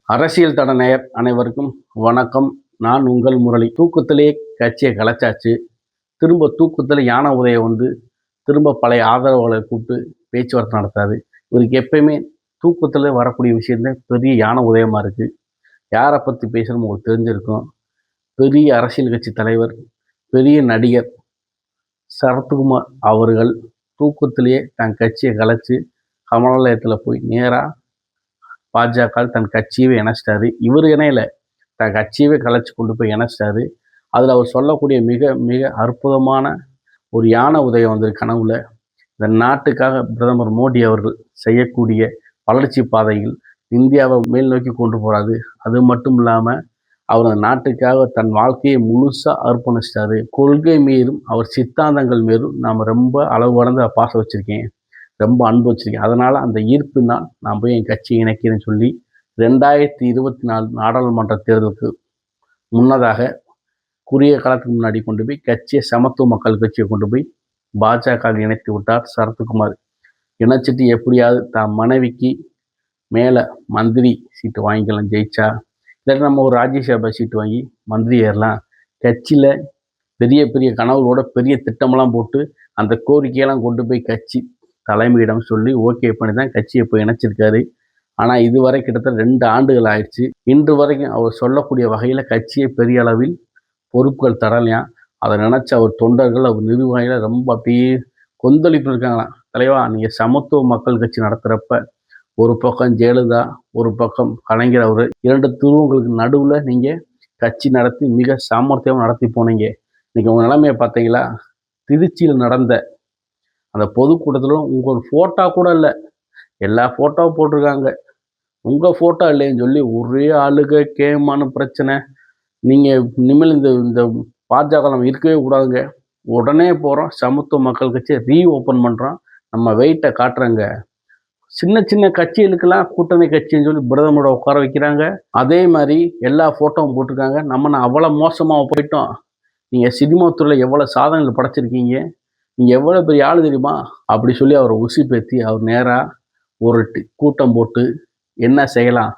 அரசியல் தட நேயர் அனைவருக்கும் வணக்கம். நான் உங்கள் முரளி. தூக்கத்திலே கட்சியை கலைச்சாச்சு. திரும்ப தூக்கத்தில் யானை உதயம் வந்து திரும்ப பழைய ஆதரவாளரை கூப்பிட்டு பேச்சுவார்த்தை நடத்தாது. இவருக்கு எப்பயுமே தூக்கத்தில் வரக்கூடிய விஷயத்துல பெரிய யானை உதயமாக இருக்குது. யாரை பற்றி பேசுகிறோம் உங்களுக்கு தெரிஞ்சிருக்கும். பெரிய அரசியல் கட்சி தலைவர், பெரிய நடிகர் சரத்குமார் அவர்கள் தூக்கத்திலேயே தன் கட்சியை கலைச்சி கமலாலயத்தில் போய் நேராக பாஜக தன் கட்சியவே இணைச்சிட்டாரு. இவர் இணையில தன் கட்சியவே கலைச்சி கொண்டு போய் இணைச்சிட்டாரு. அதில் அவர் சொல்லக்கூடிய மிக மிக அற்புதமான ஒரு யானை உதயம் வந்திருக்கு கனவுல. இந்த நாட்டுக்காக பிரதமர் மோடி அவர்கள் செய்யக்கூடிய வளர்ச்சி பாதையில் இந்தியாவை மேல் நோக்கி கொண்டு போகிறாரு. அது மட்டும் இல்லாமல் அவர் அந்த நாட்டுக்காக தன் வாழ்க்கையை முழுசாக அர்ப்பணிச்சிட்டாரு. கொள்கை மீதும் அவர் சித்தாந்தங்கள் மீதும் நாம் ரொம்ப அளவு கடந்து பாசம் வச்சுருக்கேன், ரொம்ப அன்பு வச்சுருக்கேன். அதனால் அந்த ஈர்ப்பினால் நான் போய் என் கட்சியை இணைக்கிறேன்னு சொல்லி 2024 நாடாளுமன்ற தேர்தலுக்கு முன்னதாக குறுகிய காலத்துக்கு முன்னாடி கொண்டு போய் கட்சியை சமத்துவ மக்கள் கட்சியை கொண்டு போய் பாஜக இணைத்து விட்டார் சரத்குமார். இணைச்சிட்டு எப்படியாவது தான் மனைவிக்கு மேலே மந்திரி சீட்டு வாங்கிக்கலாம் ஜெயிச்சா, இல்லாட்டி நம்ம ஒரு ராஜ்யசபா சீட்டு வாங்கி மந்திரி ஏறலாம். கட்சியில் பெரிய பெரிய கனவுகளோட பெரிய திட்டமெல்லாம் போட்டு அந்த கோரிக்கையெல்லாம் கொண்டு போய் கட்சி தலைமையிடம் சொல்லி ஓகே பண்ணி தான் கட்சியை போய் இணைச்சிருக்காரு. ஆனால் இதுவரை கிட்டத்தட்ட 2 ஆண்டுகள் ஆயிடுச்சு. இன்று வரைக்கும் அவர் சொல்லக்கூடிய வகையில் கட்சியை பெரிய அளவில் பொறுப்புகள் தரலையாம். அதை நினச்சி அவர் தொண்டர்கள், அவர் நிர்வாகிகள் ரொம்ப அப்படியே கொந்தளிப்பு இருக்காங்களாம். தலைவா, நீங்கள் சமத்துவ மக்கள் கட்சி நடத்துகிறப்ப ஒரு பக்கம் ஜெயலலிதா, ஒரு பக்கம் கலைஞர், அவர் 2 துருவங்களுக்கு நடுவில் நீங்கள் கட்சி நடத்தி மிக சாமர்த்தியமாக நடத்தி போனீங்க. இன்றைக்கி உங்கள் நிலைமையை பார்த்தீங்களா? திருச்சியில் நடந்த அந்த பொதுக்கூட்டத்தில் உங்கள் ஃபோட்டோ கூட இல்லை, எல்லா ஃபோட்டோவும் போட்டிருக்காங்க, உங்கள் ஃபோட்டோ இல்லைன்னு சொல்லி ஒரே ஆளுக கேமான பிரச்சனை. நீங்கள் இனிமேல் இந்த இந்த பாஜக நம்ம இருக்கவே கூடாதுங்க, உடனே போகிறோம் சமத்துவ மக்கள் கட்சியை ரீஓப்பன் பண்ணுறோம், நம்ம வெயிட்டை காட்டுறோங்க. சின்ன சின்ன கட்சிகளுக்கெல்லாம் கூட்டணி கட்சின்னு சொல்லி பிரதமரோட உட்கார வைக்கிறாங்க. அதே மாதிரி எல்லா ஃபோட்டோவும் போட்டிருக்காங்க. நம்ம அவ்வளோ மோசமாக போயிட்டோம். நீங்கள் சினிமா துறையில் எவ்வளோ சாதனைகள் படைச்சிருக்கீங்க, நீங்கள் எவ்வளோ பெரிய ஆள் தெரியுமா அப்படி சொல்லி அவரை உசிப்பேற்றி அவர் நேராக ஒரு கூட்டம் போட்டு என்ன செய்யலாம்,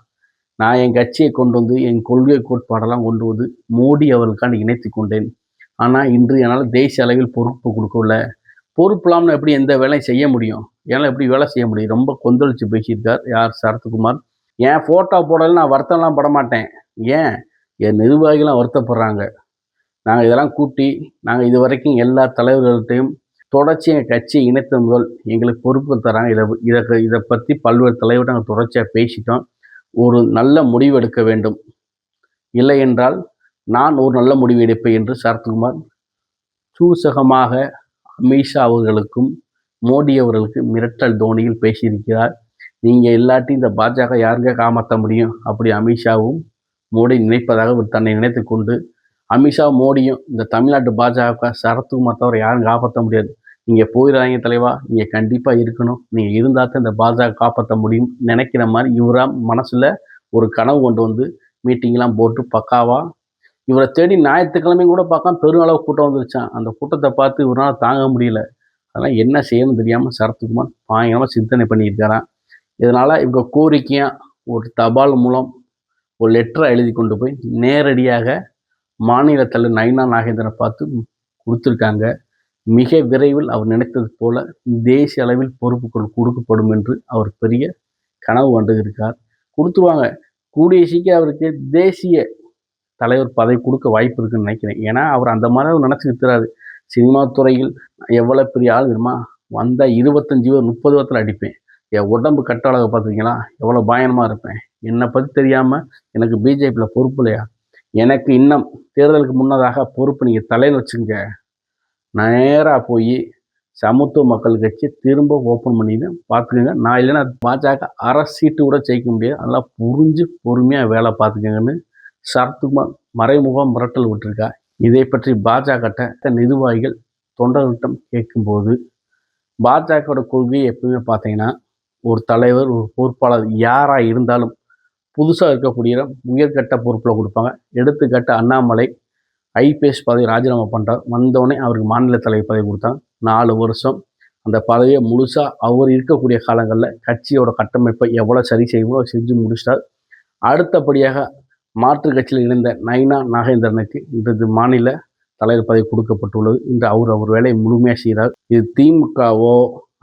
நான் என் கட்சியை கொண்டு வந்து என் கொள்கை கோட்பாடெல்லாம் கொண்டு வந்து மோடி அவர்களுக்கான இணைத்து கொண்டேன். ஆனால் இன்று என்னால் தேசிய அளவில் பொறுப்பு கொடுக்கல. பொறுப்பு இல்லாமல் எப்படி எந்த வேலையும் செய்ய முடியும், என்னால் எப்படி வேலை செய்ய முடியும், ரொம்ப கொந்தளிச்சு பேசியிருக்கார் யார் சரத்குமார். என் ஃபோட்டோ போடல நான் வருத்தம்லாம் பட மாட்டேன். ஏன் என் நிர்வாகிகளாம் வருத்தப்படுறாங்க. நாங்கள் இதெல்லாம் கூட்டி நாங்கள் இது வரைக்கும் எல்லா தலைவர்கள்ட்டையும் தொடர்ச்சி எங்கள் கட்சியை இணைத்த முதல் எங்களுக்கு பொறுப்பு தராங்க. இதை பற்றி பல்வேறு தலைவர்கிட்ட நாங்கள் தொடர்ச்சியாக பேசிட்டோம். ஒரு நல்ல முடிவு எடுக்க வேண்டும், இல்லை என்றால் நான் ஒரு நல்ல முடிவு எடுப்பேன் என்று சரத்குமார் சூசகமாக அமித்ஷா அவர்களுக்கும் மோடி அவர்களுக்கு மிரட்டல் தோனியில் பேசியிருக்கிறார். நீங்கள் இல்லாட்டி இந்த பாஜக யாருங்க காப்பாற்ற முடியும், அப்படி அமித்ஷாவும் மோடி நினைப்பதாக தன்னை நினைத்து கொண்டு அமித்ஷா மோடியும் இந்த தமிழ்நாட்டு பாஜக சரத்குமார் தவிர யாரும் காப்பாற்ற முடியாது, நீங்கள் போயிடாதீங்க தலைவா, நீங்கள் கண்டிப்பாக இருக்கணும், நீங்கள் இருந்தால் தான் இந்த பாஜக காப்பாற்ற முடியும் நினைக்கிற மாதிரி இவராக மனசில் ஒரு கனவு கொண்டு வந்து மீட்டிங்லாம் போட்டு பக்காவாக இவரை தேடி ஞாயிற்றுக்கிழமையும் கூட பார்க்காம பெருமளவு கூட்டம் வந்துருச்சான். அந்த கூட்டத்தை பார்த்து இவரால் தாங்க முடியல. அதெல்லாம் என்ன செய்யணும்னு தெரியாமல் சரத்குமார் பயங்கரமாக சிந்தனை பண்ணியிருக்காராம். இதனால் இவங்க கோரிக்கையாக ஒரு தபால் மூலம் ஒரு லெட்டரை எழுதி கொண்டு போய் நேரடியாக மாநில தலைவர் நயினா நாகேந்திரனை பார்த்து கொடுத்துருக்காங்க. மிக விரைவில் அவர் நினைத்தது போல தேசிய அளவில் பொறுப்புகள் கொடுக்கப்படும் என்று அவர் பெரிய கனவு கண்டு இருக்கார். கொடுத்துருவாங்க. கூடிய சீக்கிரம் அவருக்கு தேசிய தலைவர் பதவி கொடுக்க வாய்ப்பு இருக்குன்னு நினைக்கிறேன். ஏன்னா அவர் அந்த மாதிரி அவர் நினச்சிக்கிறாரு. சினிமா துறையில் எவ்வளோ பெரிய ஆள் தெரியுமா, வந்தால் 25 30 வருஷத்தில் அடிப்பேன், என் உடம்பு கட்ட அளவு பார்த்துருக்கீங்களா, எவ்வளோ பயணமாக இருப்பேன், என்னை பற்றி தெரியாமல் எனக்கு பிஜேபியில் பொறுப்பு இல்லையா, எனக்கு இன்னும் தேர்தலுக்கு முன்னதாக பொறுப்பு நீங்கள் தலையில் வச்சுங்க, நேராக போய் சமத்துவ மக்கள் கட்சி திரும்ப ஓப்பன் பண்ணின்னு பார்த்துக்கோங்க, நான் இல்லைன்னா பாஜக அரசு சீட்டு கூட ஜெயிக்க முடியாது, அதெல்லாம் புரிஞ்சு பொறுமையாக வேலை பார்த்துக்கங்கன்னு சரத்குமார் மறைமுகம் மிரட்டல் விட்டுருக்கா. இதை பற்றி பாஜக நிர்வாகிகள் தொண்டர்களிடம் கேட்கும்போது பாஜகவோட கொள்கையை எப்பவுமே பார்த்தீங்கன்னா, ஒரு தலைவர் ஒரு பொறுப்பாளர் யாராக இருந்தாலும் புதுசாக இருக்கக்கூடிய உயர்கட்ட பொறுப்பில் கொடுப்பாங்க. எடுத்துக்காட்டு அண்ணாமலை ஐபிஎஸ் பதவி ராஜினாமா பண்ணுறார். வந்தோடனே அவருக்கு மாநில தலைவர் பதவி கொடுத்தாங்க. 4 வருஷம் அந்த பதவியை முழுசாக அவர் இருக்கக்கூடிய காலங்களில் கட்சியோட கட்டமைப்பை எவ்வளோ சரி செய்யணுமோ செஞ்சு முடிச்சிட்டார். அடுத்தபடியாக மாற்றுக் கட்சியில் இணைந்த நயினா நாகேந்திரனுக்கு இன்றைய மாநில தலைவர் பதவி கொடுக்கப்பட்டுள்ளது. இன்று அவர் வேலையை முழுமையாக செய்கிறார். இது திமுகவோ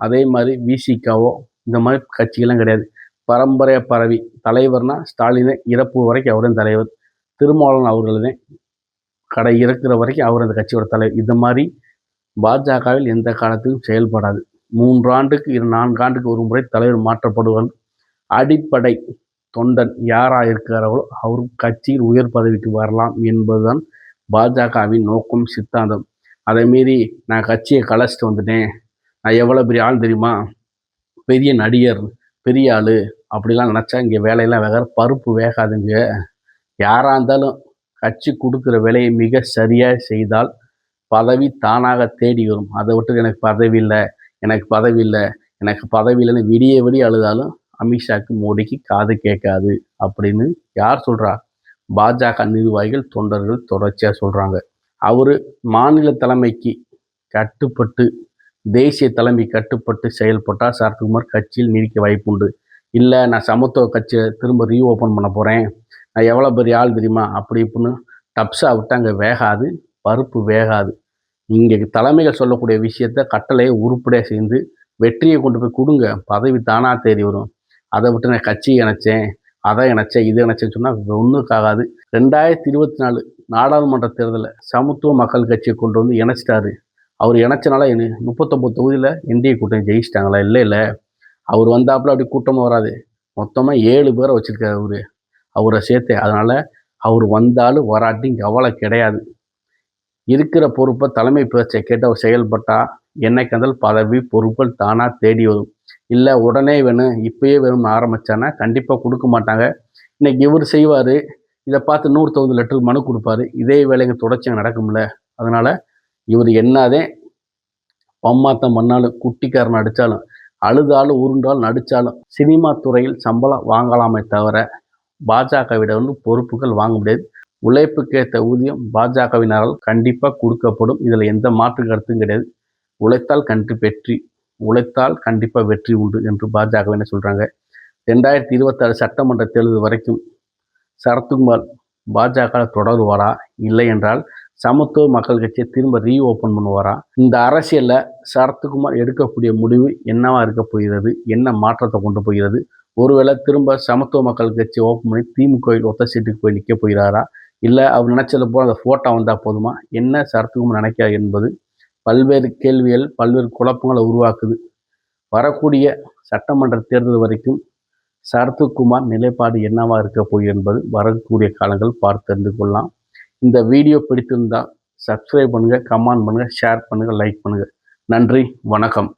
அதே மாதிரி விசிகாவோ இந்த மாதிரி கட்சிகள்லாம் கிடையாது. பரம்பரையாக பரவி தலைவர்னா ஸ்டாலினை இறப்பு வரைக்கும் அவரும் தலைவர். திருமாவளவன் அவர்களே கடை இறக்குற வரைக்கும் அவர் அந்த கட்சியோட தலைவர். இந்த மாதிரி பாஜகவில் எந்த காலத்திலும் செயல்படாது. 3 ஆண்டுக்கு 4 ஆண்டுக்கு ஒரு முறை தலைவர் மாற்றப்படுவார். அடிப்படை தொண்டன் யாராக இருக்கிறார்களோ அவர் கட்சியில் உயர் பதவிக்கு வரலாம் என்பதுதான் பாஜகவின் நோக்கம், சித்தாந்தம். அதை மீறி நான் கட்சியை கலைச்சிட்டு வந்துட்டேன், நான் எவ்வளோ பெரிய ஆள் தெரியுமா, பெரிய நடிகர், பெரிய ஆள் அப்படிலாம் நினச்சா இங்கே வேலையெல்லாம் பருப்பு வேகாதுங்க. யாராக இருந்தாலும் கட்சி கொடுக்குற வேலையை மிக சரியாக செய்தால் பதவி தானாக தேடி வரும். அதை விட்டு எனக்கு பதவி இல்லை, எனக்கு பதவி இல்லை, எனக்கு பதவி இல்லைன்னு விடிய அழுதாலும் அமித்ஷாக்கு, மோடிக்கு காது கேட்காது அப்படின்னு யார் சொல்கிறா? பாஜக நிர்வாகிகள், தொண்டர்கள் தொடர்ச்சியாக சொல்கிறாங்க. அவர் மாநில தலைமைக்கு கட்டுப்பட்டு, தேசிய தலைமை கட்டுப்பட்டு செயல்பட்டால் சரத்குமார் கட்சியில் நீடிக்க வாய்ப்புண்டு. இல்லை நான் சமத்துவ கட்சியை திரும்ப ரீஓப்பன் பண்ண போகிறேன், நான் எவ்வளோ பெரிய ஆள் தெரியுமா அப்படி இப்படின்னு டப்ஸாக விட்டு அங்கே வேகாது, பருப்பு வேகாது. இங்கே தலைமைகள் சொல்லக்கூடிய விஷயத்த கட்டளையை உருப்படியாக சேர்ந்து வெற்றியை கொண்டு போய் கொடுங்க, பதவி தானாக தேடி வரும். அதை விட்டு நான் கட்சி இணைச்சேன், அதை இணைச்சேன், இது இணைச்சேன்னு சொன்னால் ஒன்றுக்காகாது. 2024 நாடாளுமன்ற தேர்தலில் சமத்துவ மக்கள் கட்சியை கொண்டு வந்து இணைச்சிட்டாரு. அவர் இணைச்சனால 39 தொகுதியில் என்டிஏ கூட்டணி ஜெயிச்சிட்டாங்களா? இல்லை, அவர் வந்தாப்புல அப்படி கூட்டமாக வராது. மொத்தமாக 7 பேரை வச்சுருக்காரு அவரை சேர்த்து. அதனால் அவர் வந்தாலும் வராட்டியும் கவலை கிடையாது. இருக்கிற பொறுப்பை தலைமை பேச்சை கேட்டு அவர் செயல்பட்டால் என்னைக்கு இருந்தாலும் பதவி பொறுப்புகள் தானாக தேடி வரும். இல்லை உடனே வேணும், இப்பயே வேணும்னு ஆரம்பித்தானா கண்டிப்பாக கொடுக்க மாட்டாங்க. இன்றைக்கி இவர் செய்வார், இதை பார்த்து 190 லெட்டர் மனு கொடுப்பாரு. இதே வேலைங்க தொடர்ச்சியாக நடக்கும்ல. அதனால் இவர் என்னதே பம்மாத்தம் பண்ணாலும், குட்டிக்காரன் அடித்தாலும், அழுதாலும், உருண்டாலும், நடித்தாலும் சினிமா துறையில் சம்பளம் வாங்கலாமே தவிர பாஜகவிட பொறுப்புகள் வாங்க முடியாது. உழைப்புக்கேற்ற ஊதியம் பாஜகவினரால் கண்டிப்பாக கொடுக்கப்படும். இதில் எந்த மாற்று கருத்தும் கிடையாது. உழைத்தால் கண்டிப்பாக வெற்றி உண்டு என்று பாஜகவினர் சொல்கிறாங்க. 2026 சட்டமன்ற தேர்தல் வரைக்கும் சரத்குமார் பாஜக தொடருவாரா? இல்லை என்றால் சமத்துவ மக்கள் கட்சியை திரும்ப ரீஓப்பன் பண்ணுவாரா? இந்த அரசியலில் சரத்குமார் எடுக்கக்கூடிய முடிவு என்னவா இருக்க போகிறது? என்ன மாற்றத்தை கொண்டு போகிறது? ஒருவேளை திரும்ப சமத்துவ மக்கள் கட்சி ஓப்பன் பண்ணி திமுகவில் ஒத்த சீட்டுக்கு போய் நிற்க போகிறாரா? இல்லை அவர் நினச்சது போல் அந்த ஃபோட்டோ வந்தால் போதுமா? என்ன சரத்குமார் நினைக்கிறார் என்பது பல்வேறு கேள்விகள், பல்வேறு குழப்பங்களை உருவாக்குது. வரக்கூடிய சட்டமன்ற தேர்தல் வரைக்கும் சரத்குமார் நிலைப்பாடு என்னவா இருக்க போகிறது என்பது வரக்கூடிய காலங்கள் பார்த்து தெரிந்து கொள்ளலாம். இந்த வீடியோ பிடித்திருந்தால் சப்ஸ்கிரைப் பண்ணுங்கள், கமெண்ட் பண்ணுங்கள், ஷேர் பண்ணுங்கள், லைக் பண்ணுங்கள். நன்றி, வணக்கம்.